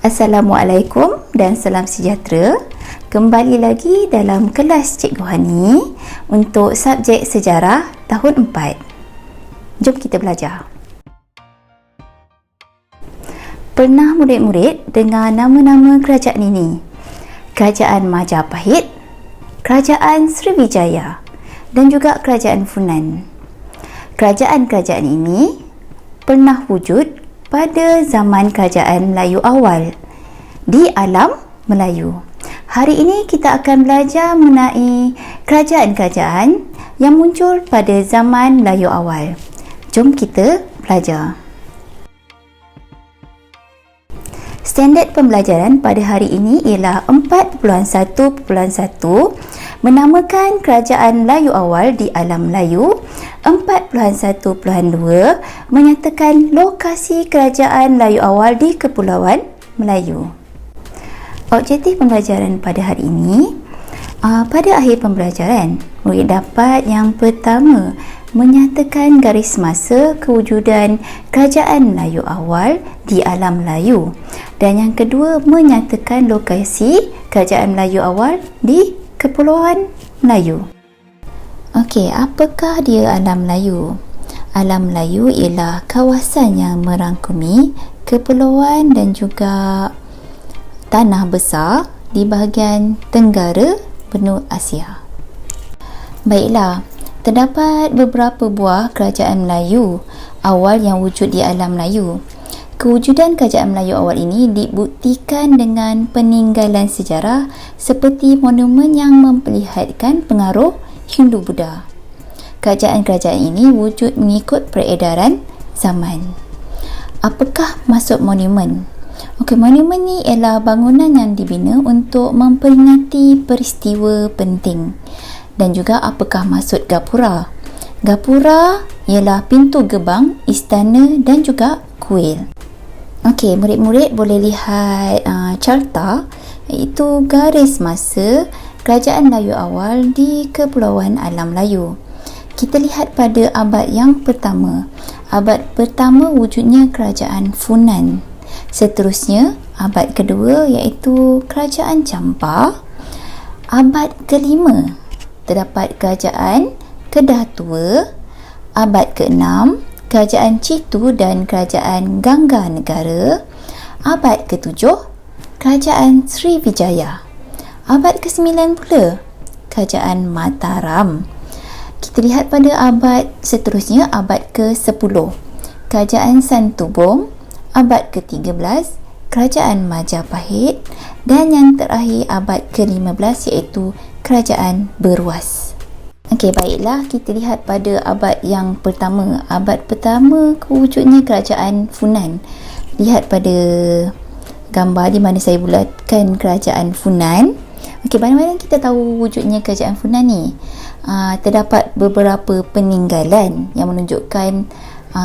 Assalamualaikum dan salam sejahtera. Kembali lagi dalam kelas Cikgu Hani untuk subjek sejarah tahun 4. Jom kita belajar. Pernah murid-murid dengar nama-nama kerajaan ini? Kerajaan Majapahit, Kerajaan Sriwijaya dan juga Kerajaan Funan. Kerajaan-kerajaan ini pernah wujud pada zaman kerajaan Melayu awal di alam Melayu. Hari ini kita akan belajar mengenai kerajaan-kerajaan yang muncul pada zaman Melayu awal. Jom kita belajar. Standard pembelajaran pada hari ini ialah 4.1.1 menamakan kerajaan Melayu awal di alam Melayu. 4.1.2 menyatakan lokasi kerajaan Melayu awal di Kepulauan Melayu. Objektif pembelajaran pada hari ini, pada akhir pembelajaran, murid dapat yang pertama menyatakan garis masa kewujudan kerajaan Melayu awal di alam Melayu, dan yang kedua menyatakan lokasi kerajaan Melayu awal di Kepulauan Melayu. Okey, apakah dia alam Melayu? Alam Melayu ialah kawasan yang merangkumi kepulauan dan juga tanah besar di bahagian tenggara benua Asia. Baiklah, terdapat beberapa buah kerajaan Melayu awal yang wujud di alam Melayu. Kewujudan kerajaan Melayu awal ini dibuktikan dengan peninggalan sejarah seperti monumen yang memperlihatkan pengaruh Hindu-Buddha. Kerajaan-kerajaan ini wujud mengikut peredaran zaman. Apakah maksud monumen? Okey, monumen ni ialah bangunan yang dibina untuk memperingati peristiwa penting. Dan juga apakah maksud gapura? Gapura ialah pintu gerbang, istana dan juga kuil. Okey, murid-murid boleh lihat carta, iaitu garis masa kerajaan Melayu awal di Kepulauan Alam Melayu. Kita lihat pada abad yang pertama. Abad pertama wujudnya kerajaan Funan. Seterusnya, abad kedua iaitu kerajaan Champa. Abad kelima, terdapat kerajaan Kedah Tua. Abad ke-6, kerajaan Citu dan kerajaan Gangga Negara. Abad ke-7, kerajaan Sriwijaya. Abad ke-9 pula, kerajaan Mataram. Kita lihat pada abad seterusnya, abad ke-10, kerajaan Santubong. Abad ke-13, kerajaan Majapahit. Dan yang terakhir, abad ke-15 iaitu kerajaan Beruas. Okey, baiklah, kita lihat pada abad yang pertama. Abad pertama wujudnya kerajaan Funan. Lihat pada gambar di mana saya bulatkan kerajaan Funan. Okey, bagaimana kita tahu wujudnya kerajaan Funan ni? Terdapat beberapa peninggalan yang menunjukkan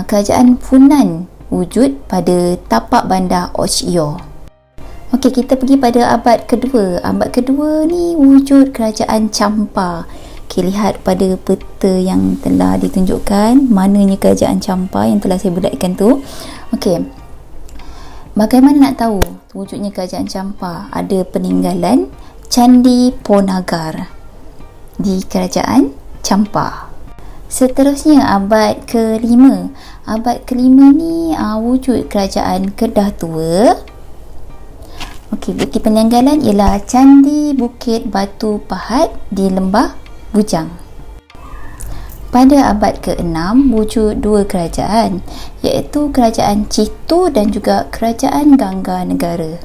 kerajaan Funan wujud pada tapak bandar Och-Yor. Okey, kita pergi pada abad kedua. Abad kedua ni wujud kerajaan Champa. Okey, lihat pada peta yang telah ditunjukkan mananya kerajaan Champa yang telah saya bulatkan tu. Okey, bagaimana nak tahu wujudnya kerajaan Champa? Ada peninggalan Candi Ponagar di kerajaan Champa. Seterusnya abad ke-5. Abad ke-5 ni wujud kerajaan Kedah Tua. Okey, bukti peninggalan ialah Candi Bukit Batu Pahat di Lembah Bujang. Pada abad ke-6 wujud dua kerajaan, iaitu kerajaan Citu dan juga kerajaan Gangga Negara.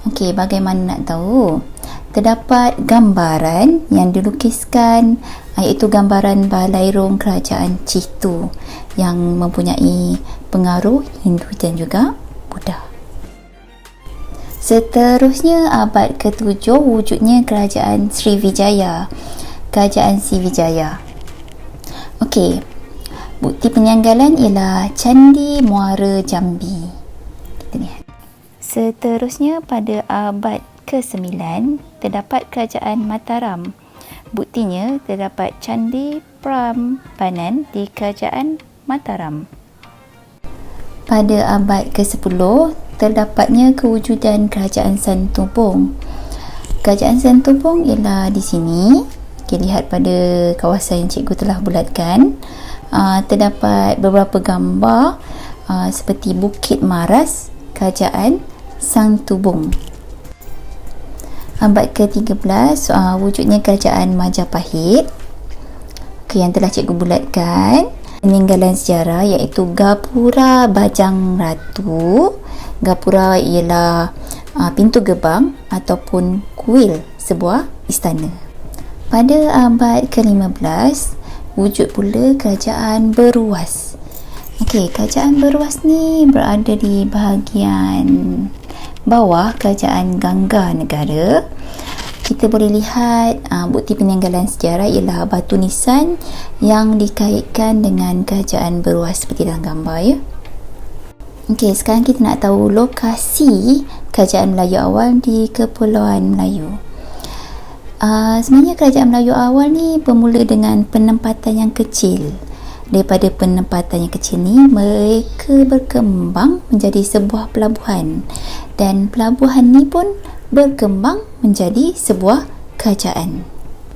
Okey, bagaimana nak tahu? Terdapat gambaran yang dilukiskan, iaitu gambaran balairung kerajaan Citu yang mempunyai pengaruh Hindu dan juga Buddha. Seterusnya abad ke-7 wujudnya kerajaan Sriwijaya. Kerajaan Sriwijaya. Okey, bukti peninggalan ialah Candi Muara Jambi. Kita lihat. Seterusnya pada abad ke-9 terdapat kerajaan Mataram. Buktinya terdapat Candi Prambanan di kerajaan Mataram. Pada abad ke-10 terdapatnya kewujudan Kerajaan Santubong. Kerajaan Santubong ialah di sini. Okay, lihat pada kawasan yang cikgu telah bulatkan. Terdapat beberapa gambar seperti Bukit Maras, Kerajaan Santubong. Abad ke-13, wujudnya Kerajaan Majapahit. Okay, yang telah cikgu bulatkan. Peninggalan sejarah iaitu Gapura Bajang Ratu. Gapura ialah pintu gerbang ataupun kuil sebuah istana. Pada abad ke-15, wujud pula Kerajaan Beruas. Okey, Kerajaan Beruas ni berada di bahagian bawah Kerajaan Gangga Negara. Kita boleh lihat bukti peninggalan sejarah ialah batu nisan yang dikaitkan dengan Kerajaan Beruas seperti dalam gambar ya. Okey, sekarang kita nak tahu lokasi Kerajaan Melayu awal di Kepulauan Melayu. Sebenarnya Kerajaan Melayu awal ni bermula dengan penempatan yang kecil. Daripada penempatan yang kecil ni, mereka berkembang menjadi sebuah pelabuhan. Dan pelabuhan ni pun berkembang menjadi sebuah kerajaan.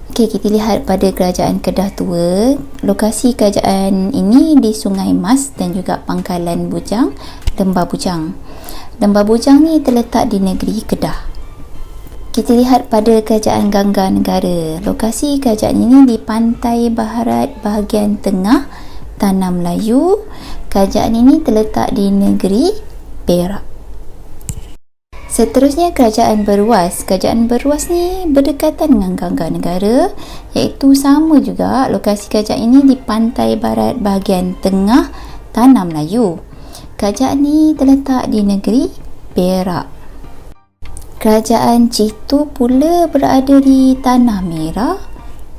Okey, kita lihat pada Kerajaan Kedah Tua. Lokasi kerajaan ini di Sungai Mas dan juga Pangkalan Bujang, Lembah Bujang. Lembah Bujang ni terletak di negeri Kedah. Kita lihat pada Kerajaan Gangga Negara. Lokasi kerajaan ini di pantai barat bahagian tengah Tanah Melayu. Kerajaan ini terletak di negeri Perak. Seterusnya Kerajaan Beruas. Kerajaan Beruas ni berdekatan dengan Gangga Negara, iaitu sama juga lokasi kerajaan ini di pantai barat bahagian tengah Tanah Melayu. Kerajaan ni terletak di negeri Perak. Kerajaan Citu pula berada di Tanah Merah,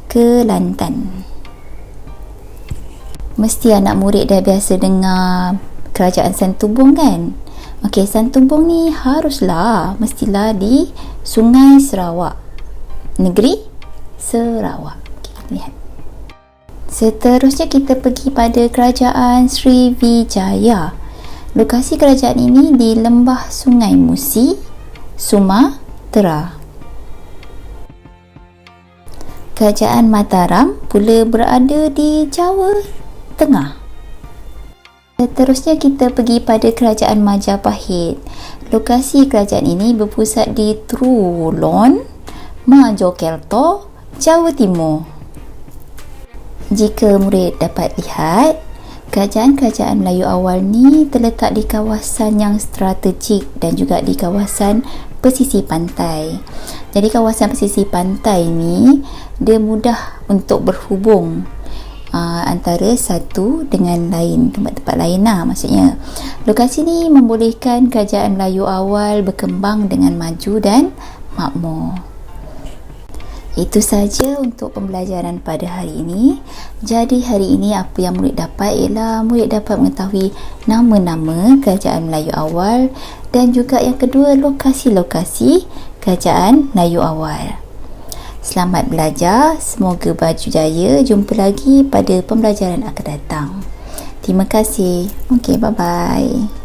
Kelantan. Mesti anak murid dah biasa dengar Kerajaan Santubong kan? Okey, Santubong ni mestilah di Sungai Sarawak, negeri Sarawak. Okay, lihat. Seterusnya kita pergi pada Kerajaan Sriwijaya. Lokasi kerajaan ini di lembah Sungai Musi, Sumatera. Kerajaan Mataram pula berada di Jawa Tengah. Seterusnya kita pergi pada Kerajaan Majapahit. Lokasi kerajaan ini berpusat di Trulon, Mojokerto, Jawa Timur. Jika murid dapat lihat, kerajaan-kerajaan Melayu awal ni terletak di kawasan yang strategik dan juga di kawasan pesisir pantai. Jadi kawasan pesisir pantai ni dia mudah untuk berhubung antara satu dengan lain, tempat-tempat lain lah maksudnya. Lokasi ni membolehkan kerajaan Melayu awal berkembang dengan maju dan makmur. Itu saja untuk pembelajaran pada hari ini. Jadi hari ini apa yang murid dapat ialah murid dapat mengetahui nama-nama kerajaan Melayu awal dan juga yang kedua lokasi-lokasi kerajaan Melayu awal. Selamat belajar, semoga baju jaya. Jumpa lagi pada pembelajaran akan datang. Terima kasih. Okey, bye-bye.